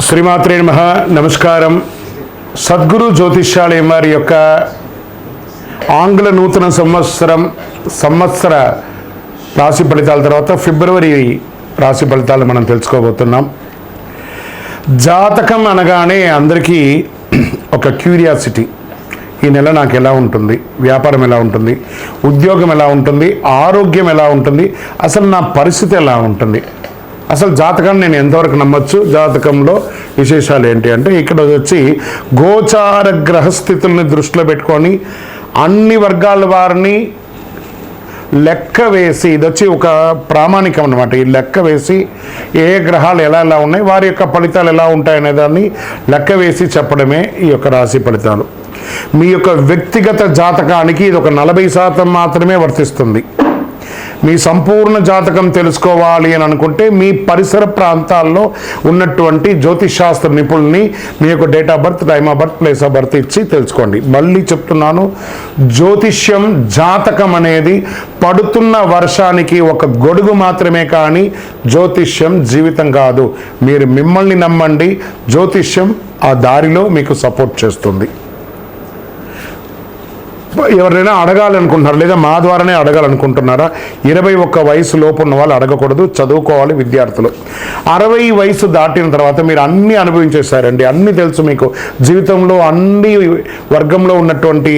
శ్రీమాత్రే నమః. నమస్కారం. సద్గురు జ్యోతిష్యాలయం వారి యొక్క ఆంగ్ల నూతన సంవత్సర రాశి ఫలితాల తర్వాత ఫిబ్రవరి రాశి ఫలితాలు మనం తెలుసుకోబోతున్నాం. జాతకం అనగానే అందరికీ ఒక క్యూరియాసిటీ, ఈ నెల నాకు ఎలా ఉంటుంది, వ్యాపారం ఎలా ఉంటుంది, ఉద్యోగం ఎలా ఉంటుంది, ఆరోగ్యం ఎలా ఉంటుంది, అసలు నా పరిస్థితి ఎలా ఉంటుంది, అసలు జాతకాన్ని నేను ఎంతవరకు నమ్మొచ్చు, జాతకంలో విశేషాలు ఏంటి అంటే ఇక్కడ వచ్చి గోచార గ్రహస్థితుల్ని దృష్టిలో పెట్టుకొని అన్ని వర్గాల వారిని లెక్క వేసి, ఇది వచ్చి ఒక ప్రామాణికం అన్నమాట. ఈ లెక్క వేసి ఏ గ్రహాలు ఎలా ఎలా ఉన్నాయి, వారి యొక్క ఫలితాలు ఎలా ఉంటాయనే దాన్ని లెక్క వేసి చెప్పడమే ఈ యొక్క రాశి ఫలితాలు. మీ యొక్క వ్యక్తిగత జాతకానికి ఇది ఒక 40% మాత్రమే వర్తిస్తుంది. మీ సంపూర్ణ జాతకం తెలుసుకోవాలి అని అనుకుంటే మీ పరిసర ప్రాంతాల్లో ఉన్నటువంటి జ్యోతిషాస్త్ర నిపుణుల్ని మీ యొక్క date of birth, time of birth, place of birth ఇచ్చి తెలుసుకోండి. మళ్ళీ చెప్తున్నాను, జ్యోతిష్యం, జాతకం అనేది పడుతున్న వర్షానికి ఒక గొడుగు మాత్రమే, కానీ జ్యోతిష్యం జీవితం కాదు. మీరు మిమ్మల్ని నమ్మండి, జ్యోతిష్యం ఆ దారిలో మీకు సపోర్ట్ చేస్తుంది. ఎవరైనా అడగాలనుకుంటున్నారు లేదా మా ద్వారానే అడగాలనుకుంటున్నారా? 21 వయసు లోపు ఉన్న వాళ్ళు అడగకూడదు, చదువుకోవాలి విద్యార్థులు. 60 వయసు దాటిన తర్వాత మీరు అన్నీ అనుభవించేశారండి, అన్నీ తెలుసు మీకు. జీవితంలో అన్ని వర్గంలో ఉన్నటువంటి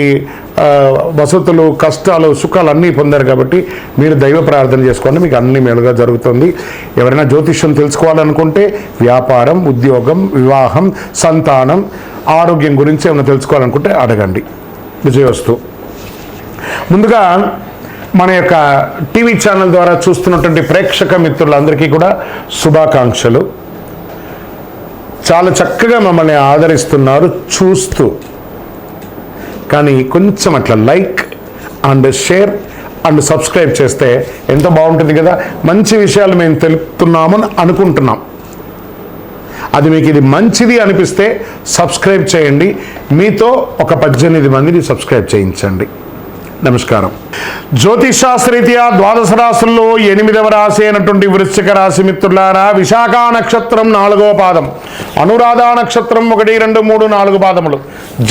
వసతులు, కష్టాలు, సుఖాలు అన్నీ పొందారు కాబట్టి మీరు దైవ ప్రార్థన చేసుకోండి, మీకు అన్ని మేలుగా జరుగుతుంది. ఎవరైనా జ్యోతిష్యం తెలుసుకోవాలనుకుంటే వ్యాపారం, ఉద్యోగం, వివాహం, సంతానం, ఆరోగ్యం గురించి ఏమైనా తెలుసుకోవాలనుకుంటే అడగండి. విజయవస్తు. ముందుగా మన యొక్క టీవీ ఛానల్ ద్వారా చూస్తున్నటువంటి ప్రేక్షక మిత్రులందరికీ కూడా శుభాకాంక్షలు. చాలా చక్కగా మమ్మల్ని ఆదరిస్తున్నారు చూస్తూ, కానీ కొంచెం అట్లా like and share and subscribe చేస్తే ఎంత బాగుంటుంది కదా. మంచి విషయాలు మేము తెలుపుతున్నామని అనుకుంటున్నాం. అది మీకు ఇది మంచిది అనిపిస్తే సబ్స్క్రైబ్ చేయండి. మీతో ఒక 18 మందిని సబ్స్క్రైబ్ చేయించండి. నమస్కారం. జ్యోతిషాస్త్రరీత్యా ద్వాదశ రాశుల్లో 8వ రాశి అయినటువంటి వృశ్చిక రాశి మిత్రులారా, విశాఖ నక్షత్రం 4వ పాదం, అనురాధ నక్షత్రం 1, 2, 3, 4 పాదములు,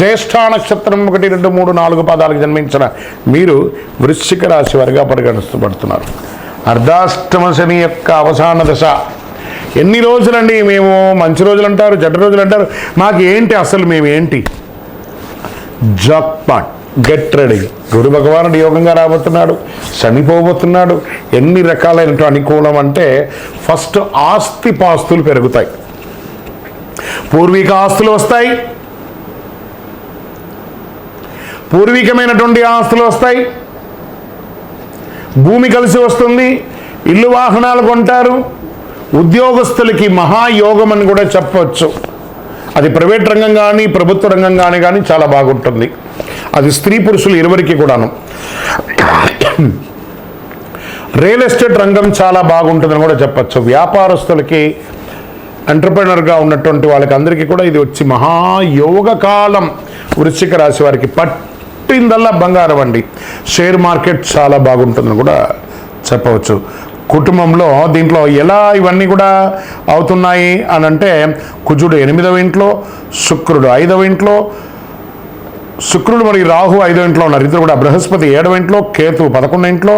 జ్యేష్ఠ నక్షత్రం 1, 2, 3, 4 పాదాలకు జన్మించిన మీరు వృశ్చిక రాశి వారిగా పరిగణించబడుతున్నారు. అర్ధాష్టమ శని యొక్క అవసాన దశ. ఎన్ని రోజులండి? మేము మంచి రోజులు అంటారు, చెడ్డ రోజులు అంటారు, మాకు ఏంటి అసలు, మేము ఏంటి? Jackpot, get ready. గురు భగవానుడు యోగంగా రాబోతున్నాడు, చనిపోబోతున్నాడు. ఎన్ని రకాలైనటువంటి అనుకూలం అంటే ఫస్ట్ ఆస్తి పాస్తులు పెరుగుతాయి, పూర్వీక ఆస్తులు వస్తాయి, పూర్వీకమైనటువంటి ఆస్తులు వస్తాయి, భూమి కలిసి వస్తుంది, ఇల్లు వాహనాలు కొంటారు. ఉద్యోగస్తులకి మహాయోగం అని కూడా చెప్పవచ్చు. అది ప్రైవేట్ రంగం కానీ ప్రభుత్వ రంగం కానీ చాలా బాగుంటుంది. అది స్త్రీ పురుషులు ఇరువురికి కూడాను. రియల్ ఎస్టేట్ రంగం చాలా బాగుంటుందని కూడా చెప్పచ్చు. వ్యాపారస్తులకి, ఎంటర్ప్రెనర్గా ఉన్నటువంటి వాళ్ళకి అందరికీ కూడా ఇది వచ్చి మహాయోగ కాలం. వృశ్చిక రాశి వారికి పట్టిందల్లా బంగారం అండి. షేర్ మార్కెట్ చాలా బాగుంటుందని కూడా చెప్పవచ్చు. కుటుంబంలో దీంట్లో ఎలా ఇవన్నీ కూడా అవుతున్నాయి అని అంటే, కుజుడు 8వ ఇంట్లో, శుక్రుడు 5వ ఇంట్లో, శుక్రుడు మరియు రాహు 5వ ఇంట్లో ఉన్నారు. ఇద్దరు కూడా. బృహస్పతి 7వ ఇంట్లో, కేతు 11వ ఇంట్లో.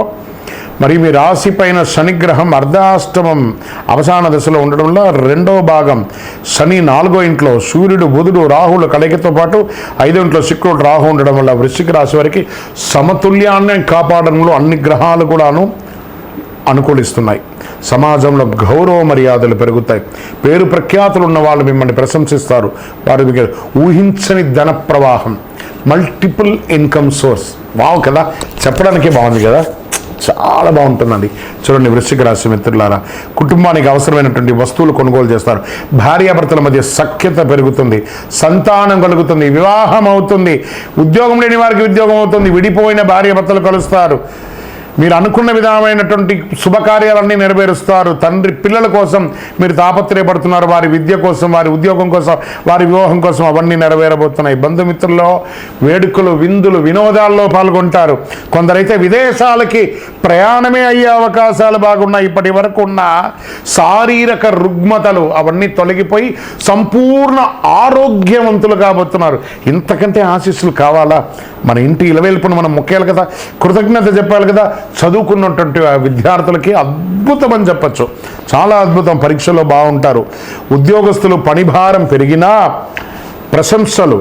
మరి మీ రాశి పైన శనిగ్రహం అర్ధాష్టమం అవసాన దశలో ఉండడంలో 2వ భాగం శని 4వ ఇంట్లో, సూర్యుడు, బుధుడు, రాహుల కలయికతో పాటు 5వ ఇంట్లో శుక్రుడు, రాహు ఉండడం వల్ల వృశ్చిక రాశి వారికి సమతుల్యాన్ని కాపాడడంలో అన్ని గ్రహాలు కూడాను అనుకూలిస్తున్నాయి. సమాజంలో గౌరవ మర్యాదలు పెరుగుతాయి. పేరు ప్రఖ్యాతులు ఉన్న వాళ్ళు మిమ్మల్ని ప్రశంసిస్తారు. వారి దగ్గర ఊహించని ధన ప్రవాహం, మల్టిపుల్ ఇన్కమ్ సోర్స్. వావ్ కదా, చెప్పడానికి బాగుంది కదా, చాలా బాగుంటుందండి. చూడండి వృశ్చిక రాశి మిత్రులారా, కుటుంబానికి అవసరమైనటువంటి వస్తువులు కొనుగోలు చేస్తారు. భార్యాభర్తల మధ్య సఖ్యత పెరుగుతుంది, సంతానం కలుగుతుంది, వివాహం అవుతుంది, ఉద్యోగం లేని వారికి ఉద్యోగం అవుతుంది, విడిపోయిన భార్యాభర్తలు కలుస్తారు. మీరు అనుకున్న విధమైనటువంటి శుభకార్యాలన్నీ నెరవేరుస్తారు. తండ్రి పిల్లల కోసం మీరు తాపత్రయపడుతున్నారు, వారి విద్య కోసం, వారి ఉద్యోగం కోసం, వారి వివాహం కోసం, అవన్నీ నెరవేరబోతున్నాయి. బంధుమిత్రుల్లో వేడుకలు, విందులు, వినోదాల్లో పాల్గొంటారు. కొందరైతే విదేశాలకి ప్రయాణమే అయ్యే అవకాశాలు బాగున్నాయి. ఇప్పటి వరకు ఉన్న శారీరక రుగ్మతలు అవన్నీ తొలగిపోయి సంపూర్ణ ఆరోగ్యవంతులు కాబోతున్నారు. ఇంతకంటే ఆశీస్సులు కావాలా? మన ఇంటి ఇలవేల్పును మనం మొక్కేయాలి కదా, కృతజ్ఞత చెప్పాలి కదా. చదువుకున్నటువంటి విద్యార్థులకి అద్భుతం అని చెప్పచ్చు, చాలా అద్భుతం. పరీక్షలో బాగుంటారు. ఉద్యోగస్తులు పని భారం పెరిగినా ప్రశంసలు,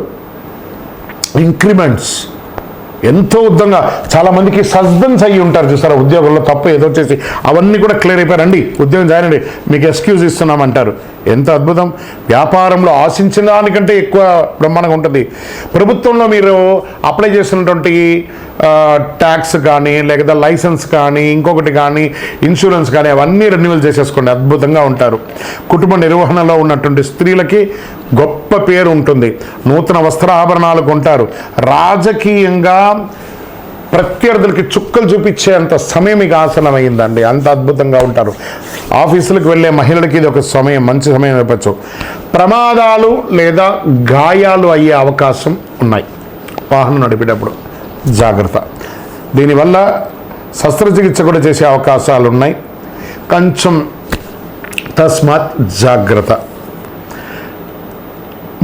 ఇంక్రిమెంట్స్ ఎంతో ఉద్దంగా, చాలామందికి సస్పెన్స్ అయ్యి ఉంటారు చూసారా ఉద్యోగంలో, తప్పు ఏదో చేసి అవన్నీ కూడా క్లియర్ అయిపోయారండి, ఉద్యోగం జాయిన్ అండి, మీకు ఎక్స్క్యూజ్ ఇస్తున్నామంటారు. ఎంత అద్భుతం. వ్యాపారంలో ఆశించిన దానికంటే ఎక్కువ బ్రహ్మాండంగా ఉంటుంది. ప్రభుత్వంలో మీరు అప్లై చేసినటువంటి ట్యాక్స్ కానీ, లేకపోతే లైసెన్స్ కానీ, ఇంకొకటి కానీ, ఇన్సూరెన్స్ కానీ, అవన్నీ రెన్యువల్ చేసేసుకోండి, అద్భుతంగా ఉంటారు. కుటుంబ నిర్వహణలో ఉన్నటువంటి స్త్రీలకి గొప్ప పేరు ఉంటుంది. నూతన వస్త్రాభరణాలు కొంటారు. రాజకీయంగా ప్రత్యర్థులకి చుక్కలు చూపించేంత సమయం మీకు ఆసనమైందండి, అంత అద్భుతంగా ఉంటారు. ఆఫీసులకు వెళ్ళే మహిళలకి ఇది ఒక సమయం, మంచి సమయం చెప్పచ్చు. ప్రమాదాలు లేదా గాయాలు అయ్యే అవకాశం ఉన్నాయి వాహనం నడిపేటప్పుడు, జాగ్రత్త. దీనివల్ల శస్త్రచికిత్స కూడా చేసే అవకాశాలు ఉన్నాయి, కొంచెం తస్మాత్ జాగ్రత్త.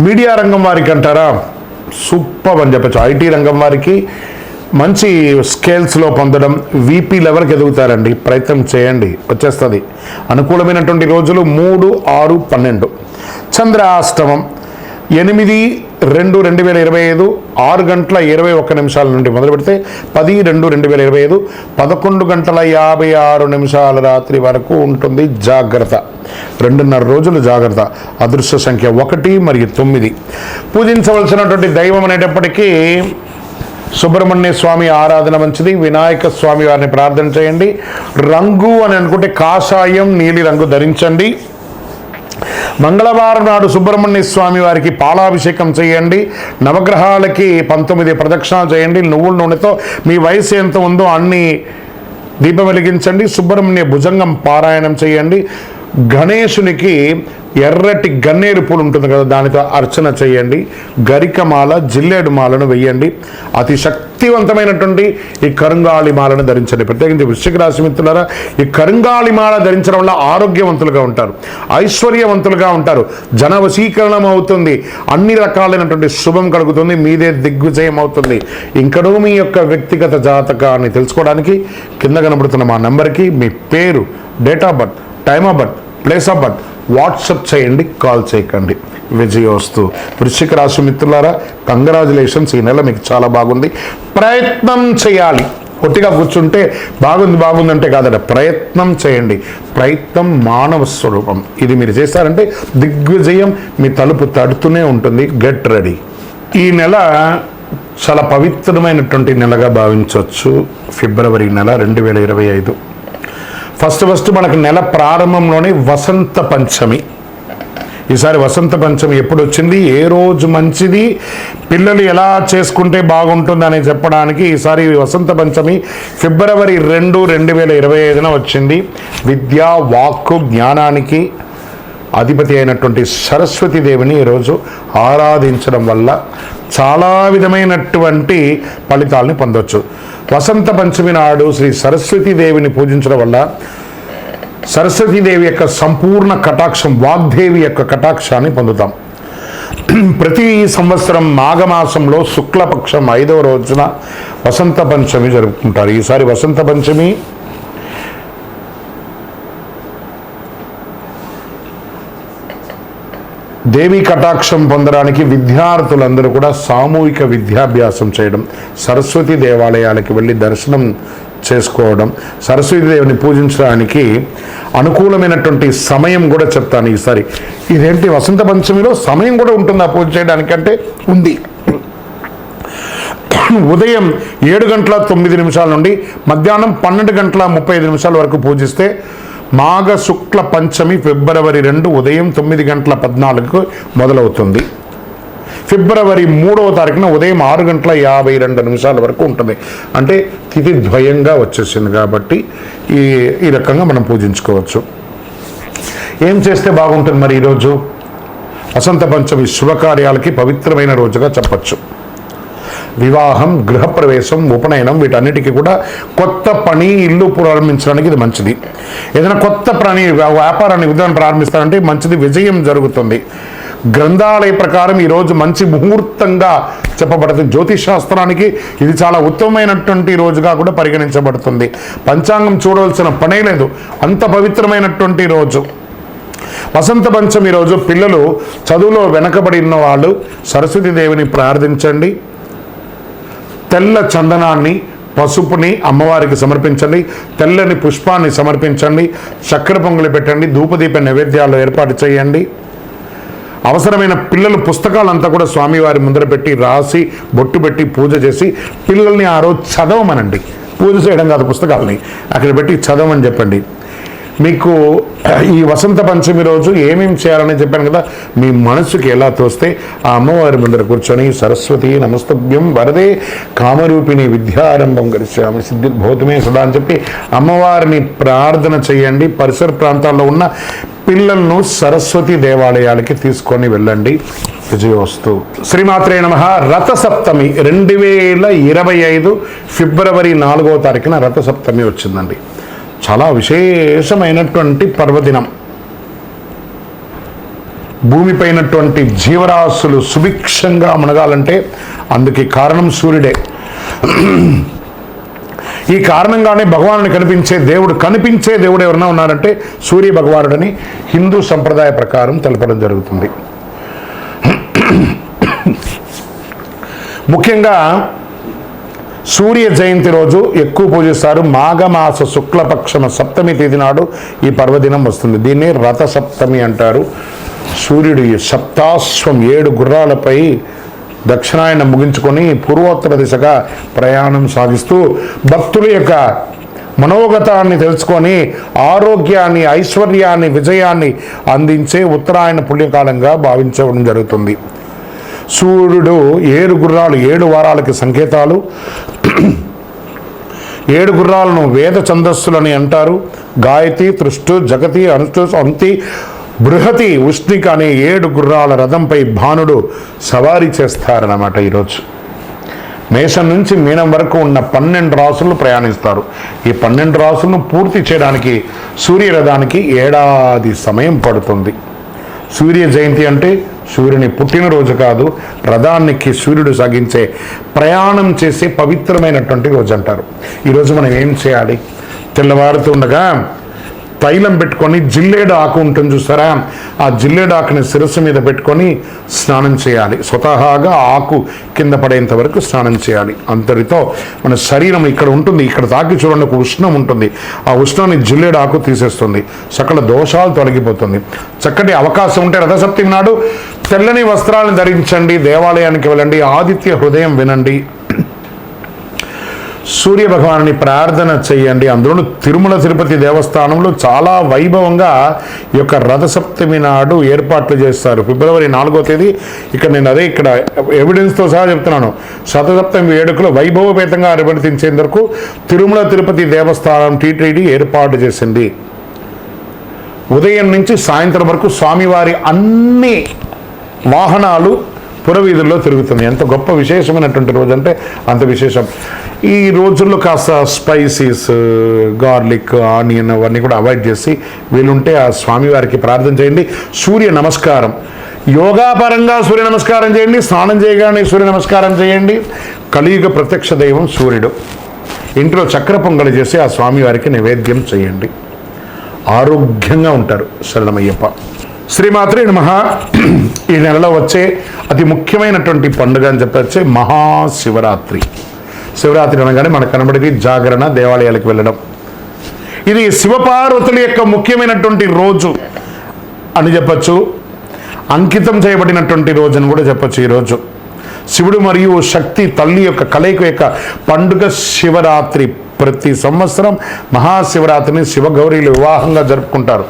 మీడియా రంగం వారికి అంటారా, సూపర్ అని చెప్పచ్చు. ఐటీ రంగం వారికి మంచి స్కేల్స్లో పొందడం, వీపీ లెవెల్కి ఎదుగుతారండి, ప్రయత్నం చేయండి, వచ్చేస్తుంది. అనుకూలమైనటువంటి రోజులు 3, 6, 12. చంద్రాష్టమం 8/2/2025 6:21 నుండి మొదలు పెడితే 10/2/2025 11:56 రాత్రి వరకు ఉంటుంది. జాగ్రత్త, 2.5 రోజులు జాగ్రత్త. అదృష్ట సంఖ్య 1 మరియు 9. పూజించవలసినటువంటి దైవం అనేటప్పటికీ సుబ్రహ్మణ్య స్వామి ఆరాధన మంచిది. వినాయక స్వామి వారిని ప్రార్థన చేయండి. రంగు అని అనుకుంటే కాషాయం, నీలి రంగు ధరించండి. మంగళవారం నాడు సుబ్రహ్మణ్య స్వామి వారికి పాలాభిషేకం చేయండి. నవగ్రహాలకి 19 ప్రదక్షిణాలు చేయండి. నువ్వుల నూనెతో మీ వయసు ఎంత ఉందో అన్ని దీపం వెలిగించండి. సుబ్రహ్మణ్య భుజంగం పారాయణం చేయండి. గణేశునికి ఎర్రటి గన్నేరు పూలు ఉంటుంది కదా, దానితో అర్చన చేయండి. గరికమాల, జిల్లేడు మాలను వెయ్యండి. అతి శక్తివంతమైనటువంటి ఈ కరుంగాళి మాలను ధరించండి. ప్రత్యేకించి వృశ్చిక రాశి మిత్రులారా, ఈ కరుంగాళి మాల ధరించడం వల్ల ఆరోగ్యవంతులుగా ఉంటారు, ఐశ్వర్యవంతులుగా ఉంటారు, జన వశీకరణం అవుతుంది, అన్ని రకాలైనటువంటి శుభం కలుగుతుంది, మీదే దిగ్విజయం అవుతుంది. ఇంకనూ మీ యొక్క వ్యక్తిగత జాతకాన్ని తెలుసుకోవడానికి కింద కనబడుతున్న మా నెంబర్కి మీ పేరు, date of birth, time of birth, place of birth WhatsApp చేయండి, కాల్ చేయకండి. విజయోస్తు. వృశ్చిక రాశి మిత్రులారా, కంగ్రాచులేషన్స్. ఈ నెల మీకు చాలా బాగుంది. ప్రయత్నం చేయాలి, ఒట్టిగా కూర్చుంటే బాగుంది అంటే కాదట, ప్రయత్నం చేయండి. ప్రయత్నం మానవ స్వరూపం. ఇది మీరు చేస్తారంటే దిగ్విజయం మీ తలుపు తడుతూనే ఉంటుంది. Get ready. ఈ నెల చాలా పవిత్రమైనటువంటి నెలగా భావించవచ్చు. ఫిబ్రవరి నెల 2025. ఫస్ట్ మనకు నెల ప్రారంభంలోనే వసంత పంచమి. ఈసారి వసంత పంచమి ఎప్పుడు వచ్చింది, ఏ రోజు మంచిది, పిల్లలు ఎలా చేసుకుంటే బాగుంటుంది అని చెప్పడానికి ఈసారి వసంత పంచమి ఫిబ్రవరి 2, 2025 వచ్చింది. విద్య, వాక్కు, జ్ఞానానికి అధిపతి అయినటువంటి సరస్వతీదేవిని ఈరోజు ఆరాధించడం వల్ల చాలా విధమైనటువంటి ఫలితాలని పొందవచ్చు. వసంత పంచమి నాడు శ్రీ సరస్వతీదేవిని పూజించడం వల్ల సరస్వతీదేవి యొక్క సంపూర్ణ కటాక్షం, వాగ్దేవి యొక్క కటాక్షాన్ని పొందుతాం. ప్రతి సంవత్సరం మాఘమాసంలో శుక్లపక్షం 5వ రోజున వసంత పంచమి జరుపుకుంటారు. ఈసారి వసంత పంచమి దేవి కటాక్షం పొందడానికి విద్యార్థులందరూ కూడా సామూహిక విద్యాభ్యాసం చేయడం, సరస్వతి దేవాలయాలకు వెళ్ళి దర్శనం చేసుకోవడం, సరస్వతీదేవిని పూజించడానికి అనుకూలమైనటువంటి సమయం కూడా చెప్తాను ఈసారి. ఇదేంటి వసంత పంచమిలో సమయం కూడా ఉంటుందా పూజ చేయడానికంటే? ఉంది. ఉదయం 7:09 నుండి మధ్యాహ్నం 12:35 వరకు పూజిస్తే మాఘ శుక్ల పంచమి ఫిబ్రవరి 2 ఉదయం 9:14 మొదలవుతుంది. ఫిబ్రవరి 3వ తారీఖున ఉదయం 6:52 వరకు ఉంటుంది. అంటే తిథి ద్వయంగా వచ్చేసింది కాబట్టి ఈ రకంగా మనం పూజించుకోవచ్చు. ఏం చేస్తే బాగుంటుంది మరి ఈరోజు? వసంత పంచమి శుభకార్యాలకి పవిత్రమైన రోజుగా చెప్పచ్చు. వివాహం, గృహప్రవేశం, ఉపనయనం వీటన్నిటికీ కూడా కొత్త పని, ఇల్లు ప్రారంభించడానికి ఇది మంచిది. ఏదైనా కొత్త పని, వ్యాపారాన్ని విధానం ప్రారంభిస్తారంటే మంచిది, విజయం జరుగుతుంది. గ్రంథాలయ ప్రకారం ఈరోజు మంచి ముహూర్తంగా చెప్పబడుతుంది. జ్యోతిష్ శాస్త్రానికి ఇది చాలా ఉత్తమమైనటువంటి రోజుగా కూడా పరిగణించబడుతుంది. పంచాంగం చూడవలసిన పనే లేదు, అంత పవిత్రమైనటువంటి రోజు. వసంత పంచమి రోజు పిల్లలు చదువులో వెనకబడి ఉన్న వాళ్ళు సరస్వతీదేవిని ప్రార్థించండి. తెల్ల చందనాన్ని, పసుపుని అమ్మవారికి సమర్పించండి. తెల్లని పుష్పాన్ని సమర్పించండి. చక్కెర పొంగలి పెట్టండి. ధూపదీప నైవేద్యాలు ఏర్పాటు చేయండి. అవసరమైన పిల్లలు పుస్తకాలంతా కూడా స్వామివారి ముందర పెట్టి రాసి బొట్టు పెట్టి పూజ చేసి పిల్లల్ని ఆ రోజు చదవమనండి. పూజ చేయడం కాదు, పుస్తకాలని అక్కడ పెట్టి చదవమని చెప్పండి. మీకు ఈ వసంత పంచమి రోజు ఏమేమి చేయాలని చెప్పాను కదా, మీ మనసుకి ఎలా తోస్తే ఆ అమ్మవారి ముందర కూర్చొని సరస్వతి నమస్తభ్యం వరదే కామరూపిణి విద్యారంభం గరిష్యామి సిద్ధిర్భూతమే సదా అని చెప్పి అమ్మవారిని ప్రార్థన చేయండి. పరిసర ప్రాంతాల్లో ఉన్న పిల్లలను సరస్వతి దేవాలయాలకి తీసుకొని వెళ్ళండి. విజయోస్తు. శ్రీమాత్రే నమః. రథసప్తమి 2025 ఫిబ్రవరి 4వ తారీఖున రథసప్తమి వచ్చిందండి. చాలా విశేషమైనటువంటి పర్వదినం. భూమిపైనటువంటి జీవరాశులు సుభిక్షంగా మునగాలంటే అందుకే కారణం సూర్యుడే. ఈ కారణంగానే భగవానుని కనిపించే దేవుడు ఎవరైనా ఉన్నారంటే సూర్య భగవానుడని హిందూ సంప్రదాయ ప్రకారం తెలపడం జరుగుతుంది. ముఖ్యంగా సూర్య జయంతి రోజు ఎక్కువ పూజిస్తారు. మాఘమాస శుక్లపక్షమ సప్తమి తేదీ నాడు ఈ పర్వదినం వస్తుంది. దీన్ని రథ సప్తమి అంటారు. సూర్యుడు సప్తాశ్వం 7 గుర్రాలపై దక్షిణాయనం ముగించుకొని పూర్వోత్తర దిశగా ప్రయాణం సాగిస్తూ భక్తుల యొక్క మనోగతాన్ని తెలుసుకొని ఆరోగ్యాన్ని, ఐశ్వర్యాన్ని, విజయాన్ని అందించే ఉత్తరాయణ పుణ్యకాలంగా భావించడం జరుగుతుంది. సూర్యుడు 7 గుర్రాలు 7 వారాలకి సంకేతాలు. 7 గుర్రాలను వేద ఛందస్సులని అంటారు. గాయతి, తృష్టు, జగతి, అనుష్టు, అంతి, బృహతి, ఉష్ణిక అనే 7 గుర్రాల రథంపై భానుడు సవారీ చేస్తారన్నమాట. ఈరోజు మేషం నుంచి మీనం వరకు ఉన్న 12 రాసులు ప్రయాణిస్తారు. ఈ 12 రాసులను పూర్తి చేయడానికి సూర్యరథానికి ఏడాది సమయం పడుతుంది. సూర్య జయంతి అంటే సూర్యుని పుట్టినరోజు కాదు, రథానికి సూర్యుడు సాగించే ప్రయాణం చేసే పవిత్రమైనటువంటి రోజు అంటారు. ఈరోజు మనం ఏం చేయాలి? తెల్లవారుతుండగా తైలం పెట్టుకొని జిల్లేడు ఆకు ఉంటుంది చూస్తారా, ఆ జిల్లేడు ఆకుని శిరస్సు మీద పెట్టుకొని స్నానం చేయాలి. స్వతహాగా ఆకు కింద పడేంత వరకు స్నానం చేయాలి. అంతటితో మన శరీరం ఇక్కడ ఉంటుంది, ఇక్కడ తాకి చూడండి ఒక ఉష్ణం ఉంటుంది. ఆ ఉష్ణాన్ని జిల్లేడు ఆకు తీసేస్తుంది. సకల దోషాలు తొలగిపోతుంది. చక్కటి అవకాశం ఉంటే రథసప్తమి నాడు తెల్లని వస్త్రాలను ధరించండి. దేవాలయానికి వెళ్ళండి. ఆదిత్య హృదయం వినండి. సూర్య భగవానుని ప్రార్థన చేయండి. అందులో తిరుమల తిరుపతి దేవస్థానంలో చాలా వైభవంగా ఈ యొక్క రథసప్తమి నాడు ఏర్పాట్లు చేస్తారు. ఫిబ్రవరి 4వ తేదీ. నేను ఇక్కడ ఎవిడెన్స్తో సహా చెప్తున్నాను. శతసప్తమి వేడుకలు వైభవపేతంగా నిర్వర్తించేందుకు తిరుమల తిరుపతి దేవస్థానం టీటీడీ ఏర్పాటు చేసింది. ఉదయం నుంచి సాయంత్రం వరకు స్వామివారి అన్ని వాహనాలు పురవీధుల్లో తిరుగుతుంది. ఎంత గొప్ప విశేషమైనటువంటి రోజు అంటే అంత విశేషం. ఈ రోజుల్లో కాస్త స్పైసీస్, గార్లిక్, ఆనియన్ అవన్నీ కూడా అవాయిడ్ చేసి వీలుంటే ఆ స్వామివారికి ప్రార్థన చేయండి. సూర్య నమస్కారం, యోగాపరంగా సూర్య నమస్కారం చేయండి. స్నానం చేయగానే సూర్య నమస్కారం చేయండి. కలియుగ ప్రత్యక్ష దైవం సూర్యుడు. ఇంట్లో చక్కెర పొంగలి చేసి ఆ స్వామివారికి నైవేద్యం చేయండి. ఆరోగ్యంగా ఉంటారు. శరణమయ్యప్ప. శ్రీమాత్రే నమః. ఈ నెలలో వచ్చే అతి ముఖ్యమైనటువంటి పండుగ అని చెప్పొచ్చే మహాశివరాత్రి. శివరాత్రి అనగానే మనకు కనబడేది జాగరణ, దేవాలయాలకు వెళ్ళడం. ఇది శివపార్వతుల యొక్క ముఖ్యమైనటువంటి రోజు అని చెప్పచ్చు. అంకితం చేయబడినటువంటి రోజు అని కూడా చెప్పచ్చు. ఈరోజు శివుడు మరియు శక్తి తల్లి యొక్క కలయిక యొక్క పండుగ శివరాత్రి. ప్రతి సంవత్సరం మహాశివరాత్రిని శివగౌరీలు వివాహంగా జరుపుకుంటారు.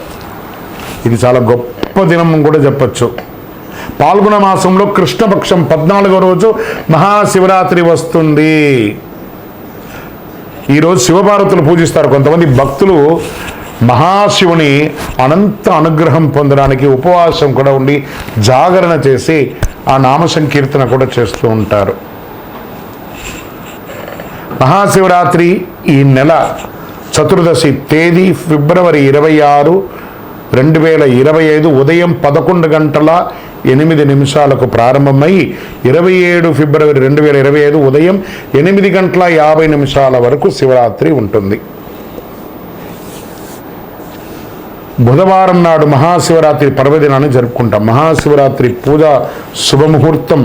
ఇది చాలా గొప్ప దినం కూడా చెప్పచ్చు. పాల్గొన మాసంలో కృష్ణపక్షం 14వ రోజు మహాశివరాత్రి వస్తుంది. ఈరోజు శివపార్వతులు పూజిస్తారు. కొంతమంది భక్తులు మహాశివుని అనంత అనుగ్రహం పొందడానికి ఉపవాసం కూడా ఉండి జాగరణ చేసి ఆ నామ సంకీర్తన కూడా చేస్తూ ఉంటారు. మహాశివరాత్రి ఈ నెల చతుర్దశి తేదీ ఫిబ్రవరి 26, 2025 ఉదయం 11:08 ప్రారంభమై 27 ఫిబ్రవరి 2025 ఉదయం 8:50 వరకు శివరాత్రి ఉంటుంది. బుధవారం నాడు మహాశివరాత్రి పర్వదినాన్ని జరుపుకుంటాం. మహాశివరాత్రి పూజ శుభముహూర్తం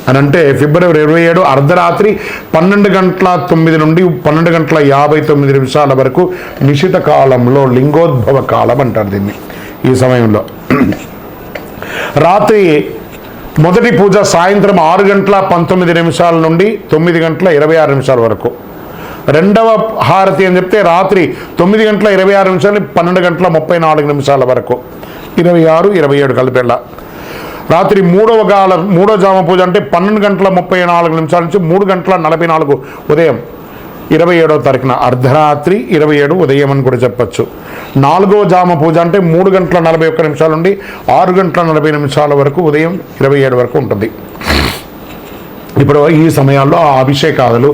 అని అంటే ఫిబ్రవరి 27 అర్ధరాత్రి 12:09 నుండి 12:59 వరకు నిశిత కాలంలో లింగోద్భవ కాలం అంటారు దీన్ని. ఈ సమయంలో రాత్రి మొదటి పూజ సాయంత్రం 6:19 నుండి 9:26 వరకు. రెండవ హారతి అని చెప్తే రాత్రి 9:26 12:34 వరకు, 26, 27 కలిపేళ్ళ. రాత్రి మూడో జామ పూజ అంటే 12:34 నుంచి 3:44 ఉదయం 27వ తారీఖున అర్ధరాత్రి 27 ఉదయం అని కూడా చెప్పచ్చు. 4వ జామ పూజ అంటే 3:41 నుండి 6:40 వరకు ఉదయం 27 వరకు ఉంటుంది. ఇప్పుడు ఈ సమయాల్లో ఆ అభిషేకాలు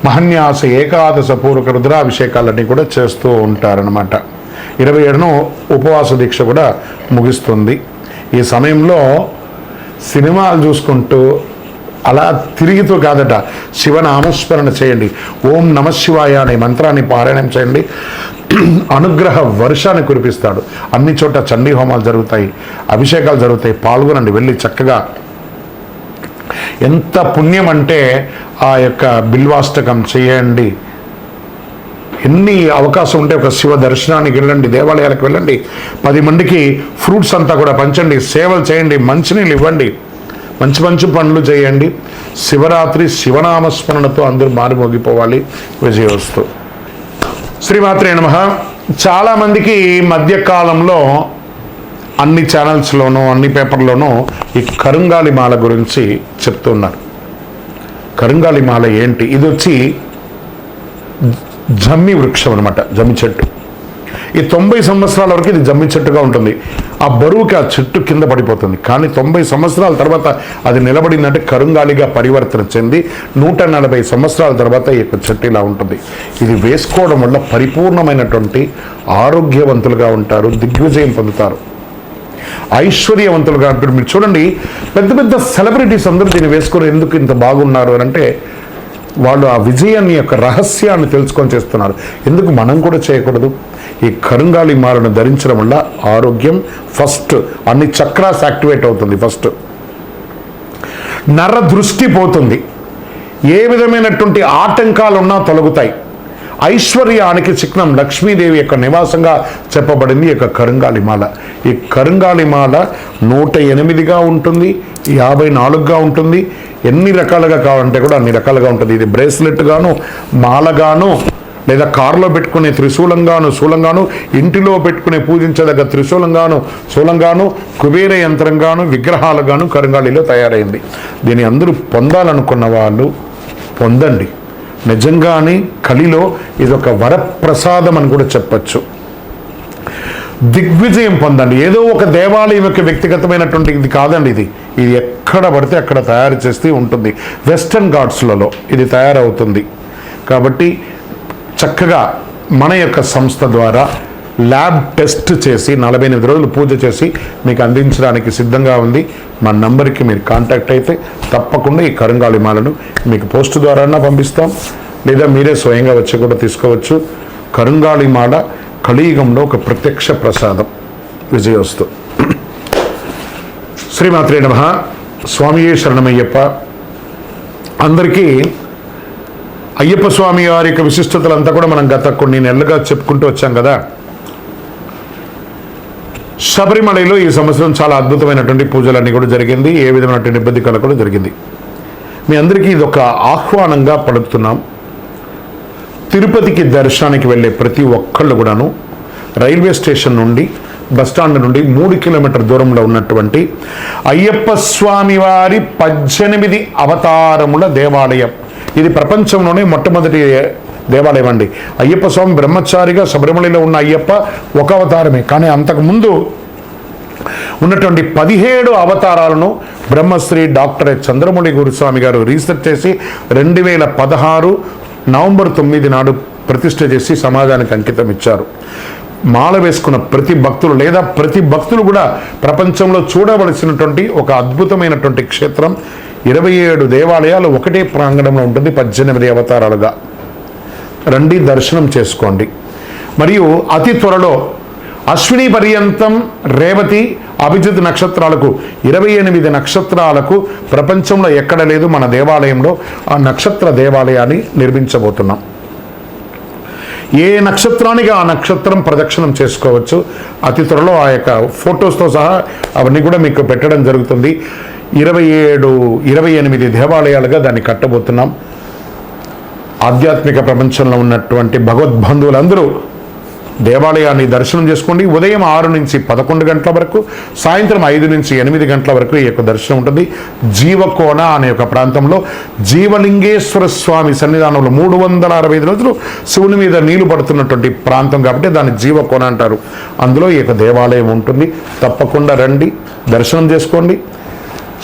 మహన్యాస ఏకాదశ పూర్వక రుద్రాభిషేకాలన్నీ కూడా చేస్తూ ఉంటారనమాట. 27ను ఉపవాస దీక్ష కూడా ముగిస్తుంది. ఈ సమయంలో సినిమాలు చూసుకుంటూ అలా తిరుగుతూ కాదట, శివనామస్మరణ చేయండి. ఓం నమశివాయ అనే మంత్రాన్ని పారాయణం చేయండి. అనుగ్రహ వర్షాన్ని కురిపిస్తాడు. అన్ని చోట చండీ హోమాలు జరుగుతాయి, అభిషేకాలు జరుగుతాయి. పాల్గొనండి, వెళ్ళి చక్కగా. ఎంత పుణ్యం అంటే ఆ యొక్క బిల్వాష్టకం చేయండి. ఎన్ని అవకాశం ఉంటే ఒక శివ దర్శనానికి వెళ్ళండి, దేవాలయాలకు వెళ్ళండి, 10 మందికి ఫ్రూట్స్ అంతా కూడా పంచండి, సేవలు చేయండి, మంచినీళ్ళు ఇవ్వండి, మంచి మంచి పనులు చేయండి. శివరాత్రి శివనామస్మరణతో అందరూ మారుమోగిపోవాలి. విజయోస్తు. శ్రీమాత్రే నమః. చాలామందికి మధ్యకాలంలో అన్ని ఛానల్స్లోనూ అన్ని పేపర్లోనూ ఈ కరుంగాలి మాల గురించి చెప్తున్నారు. కరుంగాలి మాల ఏంటి? ఇది వచ్చి జమ్మి వృక్షం అనమాట, జమ్మి చెట్టు. ఈ 90 సంవత్సరాల వరకు ఇది జమ్మి చెట్టుగా ఉంటుంది. ఆ బరువుకి ఆ చెట్టు కింద పడిపోతుంది. కానీ 90 సంవత్సరాల తర్వాత అది నిలబడిందంటే కరుంగాలిగా పరివర్తన చెంది 140 సంవత్సరాల తర్వాత ఈ యొక్క చెట్టు ఇలా ఉంటుంది. ఇది వేసుకోవడం వల్ల పరిపూర్ణమైనటువంటి ఆరోగ్యవంతులుగా ఉంటారు, దిగ్విజయం పొందుతారు, ఐశ్వర్యవంతులుగా. మీరు చూడండి, పెద్ద పెద్ద సెలబ్రిటీస్ అందరూ దీన్ని వేసుకొని ఎందుకు ఇంత బాగున్నారు అని అంటే వాళ్ళు ఆ విజయాన్ని యొక్క రహస్యాన్ని తెలుసుకొని చేస్తున్నారు. ఎందుకు మనం కూడా చేయకూడదు? ఈ కరుంగాలి మాలను ధరించడం వల్ల ఆరోగ్యం ఫస్ట్, అన్ని చక్రాస్ యాక్టివేట్ అవుతుంది. ఫస్ట్ నర దృష్టి పోతుంది, ఏ విధమైనటువంటి ఆటంకాలు ఉన్నా తొలగుతాయి. ఐశ్వర్యానికి చిహ్నం లక్ష్మీదేవి యొక్క నివాసంగా చెప్పబడింది ఈ యొక్క కరుంగాలిమాల. ఈ కరుంగాలిమాల 108గా ఉంటుంది, 54గా ఉంటుంది. ఎన్ని రకాలుగా కావాలంటే కూడా అన్ని రకాలుగా ఉంటుంది. ఇది బ్రేస్లెట్ గాను, మాలగాను, లేదా కారులో పెట్టుకునే త్రిశూలంగాను, శూలంగాను, ఇంటిలో పెట్టుకునే పూజించదగ్గ త్రిశూలంగాను, శూలంగాను, కుబేర యంత్రంగాను, విగ్రహాలుగాను కరుంగాలిలో తయారైంది. దీన్ని అందరూ పొందాలనుకున్న వాళ్ళు పొందండి. నిజంగానే కలిలో ఇదొక వరప్రసాదం అని కూడా చెప్పచ్చు. దిగ్విజయం పొందండి. ఏదో ఒక దేవాలయం యొక్క వ్యక్తిగతమైనటువంటి ఇది కాదండి. ఇది ఎక్కడ పడితే అక్కడ తయారు చేస్తూ ఉంటుంది. వెస్టర్న్ ఘాట్స్లలో ఇది తయారవుతుంది. కాబట్టి చక్కగా మన యొక్క సంస్థ ద్వారా ల్యాబ్ టెస్ట్ చేసి 48 రోజులు పూజ చేసి మీకు అందించడానికి సిద్ధంగా ఉంది. మా నంబర్కి మీరు కాంటాక్ట్ అయితే తప్పకుండా ఈ కరుంగాలి మాలను మీకు పోస్ట్ ద్వారా పంపిస్తాం, లేదా మీరే స్వయంగా వచ్చి కూడా తీసుకోవచ్చు. కరుంగాలి మాల కలియుగంలో ఒక ప్రత్యక్ష ప్రసాదం. విజయోస్తు. శ్రీమాత్రే నమః. స్వామియే శరణమయ్యప్ప. అందరికీ అయ్యప్ప స్వామి వారి యొక్క విశిష్టతలంతా కూడా మనం గత కొన్ని నెలలుగా చెప్పుకుంటూ వచ్చాం కదా. శబరిమలలో ఈ సంవత్సరం చాలా అద్భుతమైనటువంటి పూజలన్నీ కూడా జరిగింది. ఏ విధమైనటువంటి ఇబ్బంది కలగకుండా జరిగింది. మీ అందరికీ ఇది ఒక ఆహ్వానంగా పలుకుతున్నాం. తిరుపతికి దర్శనానికి వెళ్ళే ప్రతి ఒక్కళ్ళు కూడాను రైల్వే స్టేషన్ నుండి బస్టాండ్ నుండి 3 కిలోమీటర్ దూరంలో ఉన్నటువంటి అయ్యప్ప స్వామి వారి 18 అవతారముల దేవాలయం. ఇది ప్రపంచంలోనే మొట్టమొదటి దేవాలయం అండి. అయ్యప్ప స్వామి బ్రహ్మచారిగా శబరిమలలో ఉన్న అయ్యప్ప ఒక అవతారమే, కానీ అంతకుముందు ఉన్నటువంటి 17 అవతారాలను బ్రహ్మశ్రీ డాక్టర్ చంద్రమౌళి గురుస్వామి గారు రీసెర్చ్ చేసి 2016 నవంబర్ 9 నాడు ప్రతిష్ఠ చేసి సమాజానికి అంకితం ఇచ్చారు. మాల వేసుకున్న ప్రతి భక్తులు లేదా ప్రతి భక్తులు కూడా ప్రపంచంలో చూడవలసినటువంటి ఒక అద్భుతమైనటువంటి క్షేత్రం. 27 దేవాలయాలు ఒకటే ప్రాంగణంలో ఉంటుంది, 18 అవతారాలుగా. రండి, దర్శనం చేసుకోండి. మరియు అతి త్వరలో అశ్విని పర్యంతం, రేవతి, అభిజిత్ నక్షత్రాలకు 28 నక్షత్రాలకు ప్రపంచంలో ఎక్కడ లేదు, మన దేవాలయంలో ఆ నక్షత్ర దేవాలయాన్ని నిర్మించబోతున్నాం. ఏ నక్షత్రానికి ఆ నక్షత్రం ప్రదక్షిణం చేసుకోవచ్చు. అతి త్వరలో ఆ యొక్క ఫొటోస్తో సహా అవన్నీ కూడా మీకు పెట్టడం జరుగుతుంది. 28 దేవాలయాలుగా దాన్ని కట్టబోతున్నాం. ఆధ్యాత్మిక ప్రపంచంలో ఉన్నటువంటి భగవద్బంధువులందరూ దేవాలయాన్ని దర్శనం చేసుకోండి. ఉదయం 6 నుంచి 11 గంటల వరకు, సాయంత్రం 5 నుంచి 8 గంటల వరకు ఈ యొక్క దర్శనం ఉంటుంది. జీవకోన అనే ఒక ప్రాంతంలో జీవలింగేశ్వర స్వామి సన్నిధానంలో 365 రోజులు శివుని మీద నీళ్లు పడుతున్నటువంటి ప్రాంతం కాబట్టి దాన్ని జీవకోన అంటారు. అందులో ఈ యొక్క దేవాలయం ఉంటుంది. తప్పకుండా రండి, దర్శనం చేసుకోండి,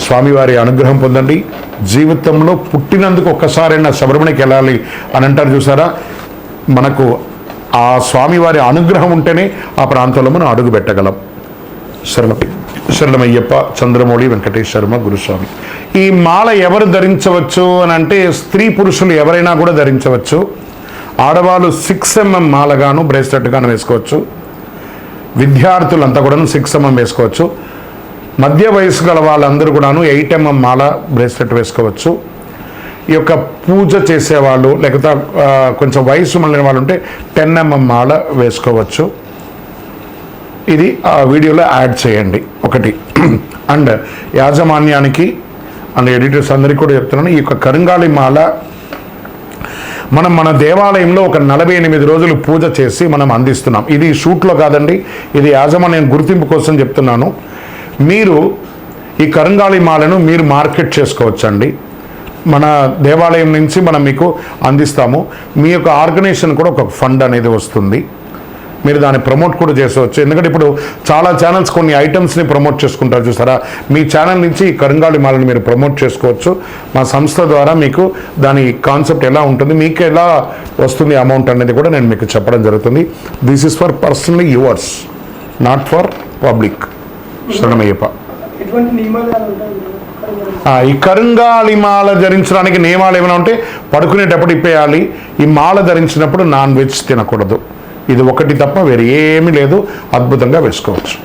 స్వామివారి అనుగ్రహం పొందండి. జీవితంలో పుట్టినందుకు ఒక్కసారైనా శబరిమలకి వెళ్ళాలి అని అంటారు చూసారా, మనకు ఆ స్వామివారి అనుగ్రహం ఉంటేనే ఆ ప్రాంతంలో మనం అడుగు పెట్టగలం. శరణమయ్యప్ప, చంద్రమౌళి వెంకటేశ్వర గురుస్వామి. ఈ మాల ఎవరు ధరించవచ్చు అని అంటే స్త్రీ పురుషులు ఎవరైనా కూడా ధరించవచ్చు. ఆడవాళ్ళు 6 mm మాలగాను బ్రేస్లెట్గాను వేసుకోవచ్చు. విద్యార్థులంతా కూడా 6 mm వేసుకోవచ్చు. మధ్య వయసు గల వాళ్ళందరూ కూడాను 8 mm మాల బ్రేస్లెట్ వేసుకోవచ్చు. ఈ యొక్క పూజ చేసేవాళ్ళు లేకపోతే కొంచెం వయసు మళ్ళిన వాళ్ళు ఉంటే 10 mm మాల వేసుకోవచ్చు. ఇది ఆ వీడియోలో యాడ్ చేయండి ఒకటి. అండ్ యాజమాన్యానికి అండ్ ఎడిటర్స్ అందరికీ కూడా చెప్తున్నాను, ఈ యొక్క కరుంగాళి మాల మన దేవాలయంలో ఒక 48 రోజులు పూజ చేసి మనం అందిస్తున్నాం. ఇది షూట్లో కాదండి, ఇది యాజమాన్యం గుర్తింపు కోసం చెప్తున్నాను. మీరు ఈ కరుంగాళి మాలను మీరు మార్కెట్ చేసుకోవచ్చండి. మన దేవాలయం నుంచి మనం మీకు అందిస్తాము. మీ యొక్క ఆర్గనైజేషన్ కూడా ఒక ఫండ్ అనేది వస్తుంది, మీరు దాన్ని ప్రమోట్ కూడా చేసుకోవచ్చు. ఎందుకంటే ఇప్పుడు చాలా ఛానల్స్ కొన్ని ఐటమ్స్ని ప్రమోట్ చేసుకుంటారు చూసారా, మీ ఛానల్ నుంచి ఈ కరుంగాళి మాలను మీరు ప్రమోట్ చేసుకోవచ్చు. మా సంస్థ ద్వారా మీకు దాని కాన్సెప్ట్ ఎలా ఉంటుంది, మీకు ఎలా వస్తుంది అమౌంట్ అనేది కూడా నేను మీకు చెప్పడం జరుగుతుంది. This is for personally yours, not for public. శరణమయ్యప్ప. ఈ కరుంగాళి మాల ధరించడానికి నియమాలు ఏమైనా ఉంటే పడుకునేటప్పుడు ఇప్పేయాలి. ఈ మాల ధరించినప్పుడు నాన్ వెజ్ తినకూడదు. ఇది ఒకటి తప్ప వేరే ఏమీ లేదు. అద్భుతంగా వేసుకోవచ్చు.